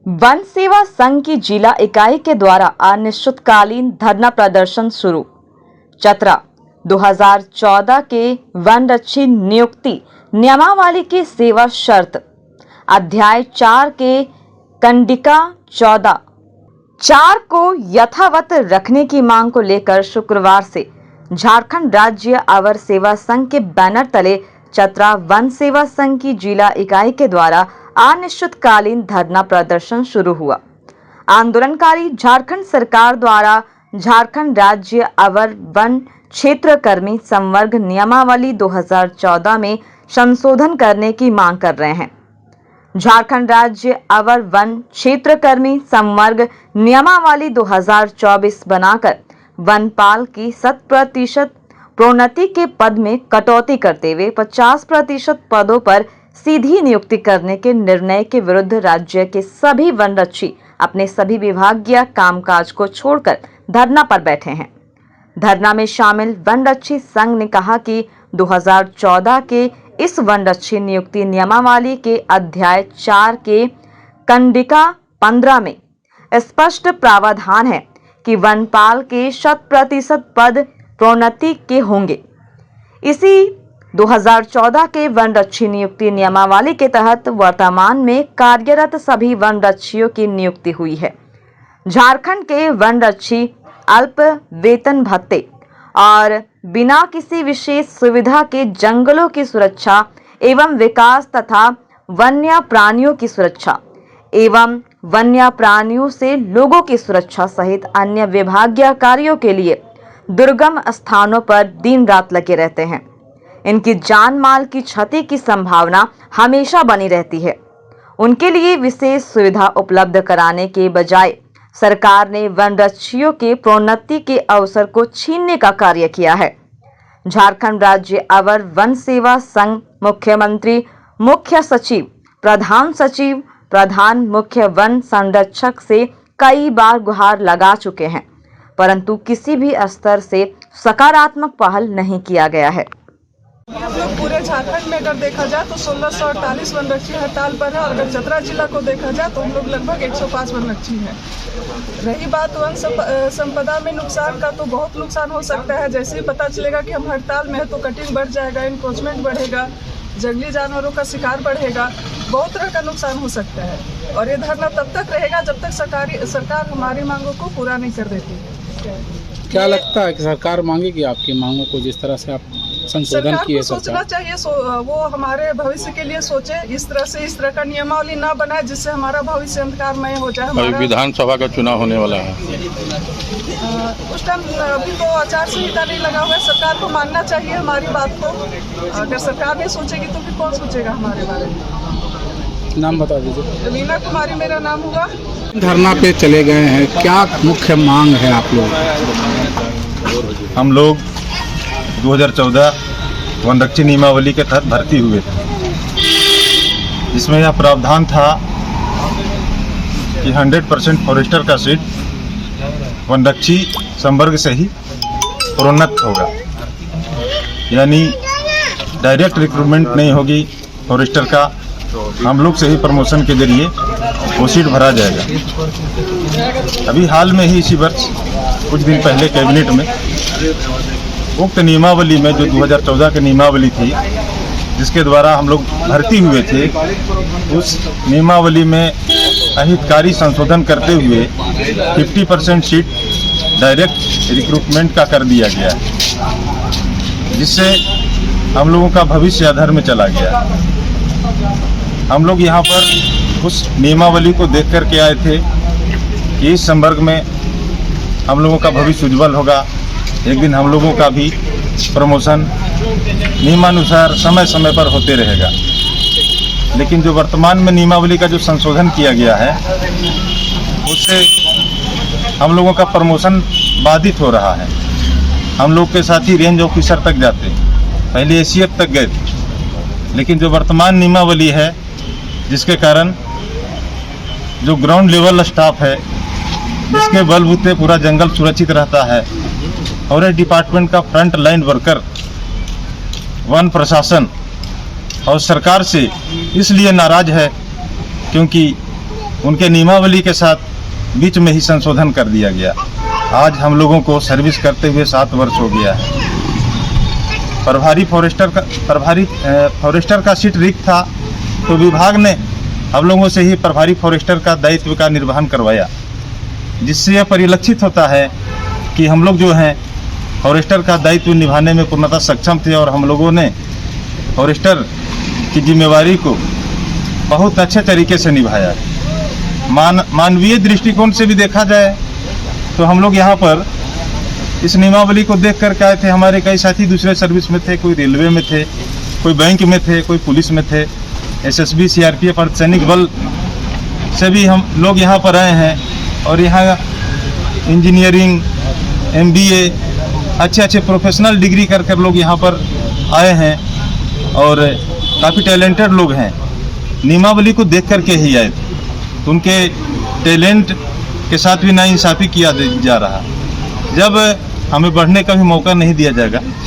One सेवा संघ की जिला इकाई के द्वारा अनिश्चितकालीन धरना प्रदर्शन शुरू। चतरा 2014 के वन रक्षी नियुक्ति नियमावली की सेवा शर्त अध्याय 4 के कंडिका 14(4) को यथावत रखने की मांग को लेकर शुक्रवार से झारखंड राज्य अवर सेवा संघ के बैनर तले चतरा वन सेवा संघ की जिला इकाई के द्वारा अनिश्चितकालीन धरना प्रदर्शन शुरू हुआ। आंदोलनकारी झारखंड सरकार द्वारा झारखंड राज्य अवर वन क्षेत्र कर्मी संवर्ग नियमावली 2014 में संशोधन करने की मांग कर रहे हैं। झारखंड राज्य अवर वन क्षेत्र कर्मी संवर्ग नियमावली 2024 बनाकर वनपाल की 100% प्रोन्नति के पद में कटौती करते हुए 50% पदों पर सीधी नियुक्ति करने के निर्णय के विरुद्ध राज्य के सभी वनरक्षी अपने सभी विभागीय कामकाज को छोड़कर धरना पर बैठे हैं। धरना में शामिल वनरक्षी संघ ने कहा कि 2014 के इस वनरक्षी नियुक्ति नियमावली के अध्याय 4 के कंडिका 15 में स्पष्ट प्रावधान है कि वनपाल के 100% पद प्रोन्नति के होंगे। इसी 2014 के वनरक्षी नियुक्ति नियमावली के तहत वर्तमान में कार्यरत सभी वनरक्षियों की नियुक्ति हुई है। झारखंड के वनरक्षी अल्प वेतन भत्ते और बिना किसी विशेष सुविधा के जंगलों की सुरक्षा एवं विकास तथा वन्य प्राणियों की सुरक्षा एवं वन्य प्राणियों से लोगों की सुरक्षा सहित अन्य विभागीय कार्यों के लिए दुर्गम स्थानों पर दिन रात लगे रहते हैं। इनकी जान माल की क्षति की संभावना हमेशा बनी रहती है। उनके लिए विशेष सुविधा उपलब्ध कराने के बजाय सरकार ने वनरक्षियों के प्रोन्नति के अवसर को छीनने का कार्य किया है। झारखंड राज्य अवर वन सेवा संघ मुख्यमंत्री, मुख्य सचिव, प्रधान मुख्य वन संरक्षक से कई बार गुहार लगा चुके हैं, परंतु किसी भी स्तर से सकारात्मक पहल नहीं किया गया है। हम लोग पूरे झारखंड में अगर देखा जाए तो 1648 वनरक्षी हड़ताल पर है और अगर चतरा जिला को देखा जाए तो हम लोग लगभग 105 वनरक्षी हैं। रही बात वन संपदा में नुकसान का, तो बहुत नुकसान हो सकता है। जैसे ही पता चलेगा कि हम हड़ताल में है तो कटिंग बढ़ जाएगा, इंक्रोचमेंट बढ़ेगा, जंगली जानवरों का शिकार बढ़ेगा, बहुत तरह का नुकसान हो सकता है। और ये धरना तब तक रहेगा जब तक सरकार हमारी मांगों को पूरा नहीं कर देती। क्या लगता है कि सरकार मांगेगी आपकी मांगों को, जिस तरह से आप संशोधन किए? सोचना चाहिए, वो हमारे भविष्य के लिए सोचे। इस तरह का नियमावली ना बनाए जिससे हमारा भविष्य अंधकारमय हो जाए। अभी विधानसभा का चुनाव होने वाला है, उस टाइम अभी तो आचार संहिता नहीं लगा हुआ है। सरकार को मानना चाहिए हमारी बात को। अगर सरकार नहीं सोचेगी तो फिर कौन सोचेगा हमारे बारे में? नाम बता दीजिए। मीना कुमारी मेरा नाम हुआ। धरना पे चले गए हैं, क्या मुख्य मांग है आप लोग? हम लोग 2014 वनरक्षी नियमावली के तहत भर्ती हुए थे, जिसमें यह प्रावधान था कि 100% फॉरेस्टर का सीट वनरक्षी संवर्ग से ही प्रोन्नत होगा, यानी डायरेक्ट रिक्रूटमेंट नहीं होगी फॉरेस्टर का, हम लोग से ही प्रमोशन के जरिए वो सीट भरा जाएगा। अभी हाल में ही इसी वर्ष कुछ दिन पहले कैबिनेट में उक्त नियमावली में, जो 2014 की नियमावली थी जिसके द्वारा हम लोग भर्ती हुए थे, उस नियमावली में अहितकारी संशोधन करते हुए 50% सीट डायरेक्ट रिक्रूटमेंट का कर दिया गया, जिससे हम लोगों का भविष्य अधर में चला गया। हम लोग यहाँ पर उस नियमावली को देख कर के आए थे कि इस संवर्ग में हम लोगों का भविष्य उज्जवल होगा, एक दिन हम लोगों का भी प्रमोशन नियमानुसार समय समय पर होते रहेगा। लेकिन जो वर्तमान में नियमावली का जो संशोधन किया गया है, उससे हम लोगों का प्रमोशन बाधित हो रहा है। हम लोग के साथ ही रेंज ऑफिसर तक जाते, पहले एसीएफ तक गए थे, लेकिन जो वर्तमान नियमावली है जिसके कारण जो ग्राउंड लेवल स्टाफ है, जिसके बलबूते पूरा जंगल सुरक्षित रहता है, फॉरेस्ट डिपार्टमेंट का फ्रंट लाइन वर्कर वन प्रशासन और सरकार से इसलिए नाराज है क्योंकि उनके नियमावली के साथ बीच में ही संशोधन कर दिया गया। आज हम लोगों को सर्विस करते हुए 7 वर्ष हो गया है। प्रभारी फॉरेस्टर का सीट रिक्त था, तो विभाग ने हम लोगों से ही प्रभारी फॉरेस्टर का दायित्व का निर्वहन करवाया, जिससे यह परिलक्षित होता है कि हम लोग जो हैं फॉरेस्टर का दायित्व निभाने में पूर्णतः सक्षम थे और हम लोगों ने फॉरेस्टर की जिम्मेवारी को बहुत अच्छे तरीके से निभाया। मानवीय दृष्टिकोण से भी देखा जाए तो हम लोग यहाँ पर इस नियमावली को देख कर के आए थे। हमारे कई साथी दूसरे सर्विस में थे, कोई रेलवे में थे, कोई बैंक में थे, कोई पुलिस में थे, एसएसबी, सीआरपीएफ अर्धसैनिक बल से भी हम लोग यहाँ पर आए हैं और यहाँ इंजीनियरिंग, एमबीए, अच्छे प्रोफेशनल डिग्री कर लोग यहाँ पर आए हैं और काफ़ी टैलेंटेड लोग हैं। नियमावली को देख कर के ही आए थे, तो उनके टैलेंट के साथ भी नाइंसाफ़ी किया जा रहा। जब हमें बढ़ने का भी मौका नहीं दिया जाएगा